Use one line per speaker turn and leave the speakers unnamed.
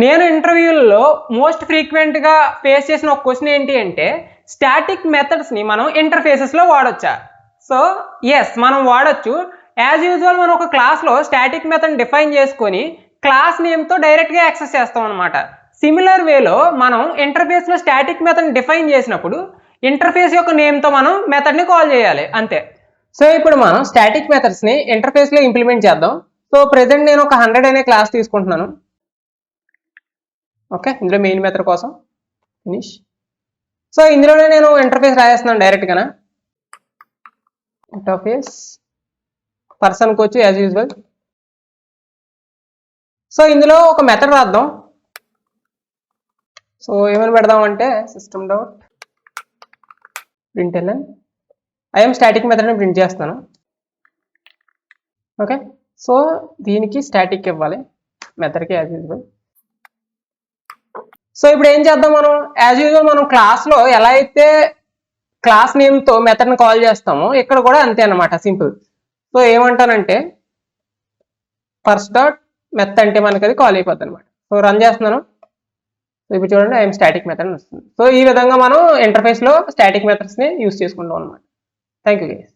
నేను ఇంటర్వ్యూల్లో మోస్ట్ ఫ్రీక్వెంట్గా ఫేస్ చేసిన ఒక క్వశ్చన్ ఏంటి అంటే స్టాటిక్ మెథడ్స్ని మనం ఇంటర్ఫేసెస్లో వాడొచ్చా? సో ఎస్, మనం వాడచ్చు. యాజ్ యూజువల్ మనం ఒక క్లాస్లో స్టాటిక్ మెథడ్ డిఫైన్ చేసుకొని క్లాస్ నేమ్తో డైరెక్ట్గా యాక్సెస్ చేస్తాం అనమాట. సిమిలర్ వేలో మనం ఇంటర్ఫేస్లో స్టాటిక్ మెథడ్ డిఫైన్ చేసినప్పుడు ఇంటర్ఫేస్ యొక్క నేమ్తో మనం మెథడ్ని కాల్ చేయాలి అంతే. సో ఇప్పుడు మనం స్టాటిక్ మెథడ్స్ని ఇంటర్ఫేస్లో ఇంప్లిమెంట్ చేద్దాం. సో ప్రెజెంట్ నేను ఒక 100 అనే క్లాస్ తీసుకుంటున్నాను. ఓకే, ఇందులో మెయిన్ మెథడ్ కోసం ఫినిష్. సో ఇందులోనే నేను ఇంటర్ఫేస్ రాయేస్తున్నాను డైరెక్ట్గా. ఇంటర్ఫేస్ పర్సన్కి వచ్చి యాజ్ యూజువల్. సో ఇందులో ఒక మెథడ్ రాద్దాం. సో ఏమని పెడదాం అంటే system dot println I'm static మెథడ్ని ప్రింట్ చేస్తాను. ఓకే, సో దీనికి స్టాటిక్ ఇవ్వాలి మెథడ్కి యాజ్ యూజువల్. సో ఇప్పుడు ఏం చేద్దాం, మనం యాజ్ యూజువల్ మనం క్లాస్లో ఎలా అయితే క్లాస్ నేమ్తో మెథడ్ని కాల్ చేస్తామో ఇక్కడ కూడా అంతే అనమాట, సింపుల్. సో ఏమంటానంటే ఫస్ట్ డాట్ మెథడ్ అంటే మనకి అది కాల్ అయిపోద్ది అనమాట. సో రన్ చేస్తున్నాను. సో ఇప్పుడు చూడండి ఐఎమ్ స్టాటిక్ మెథడ్ వస్తుంది. సో ఈ విధంగా మనం ఇంటర్ఫేస్లో స్టాటిక్ మెథడ్స్ని యూస్ చేసుకుంటాం అనమాట. Thank you guys.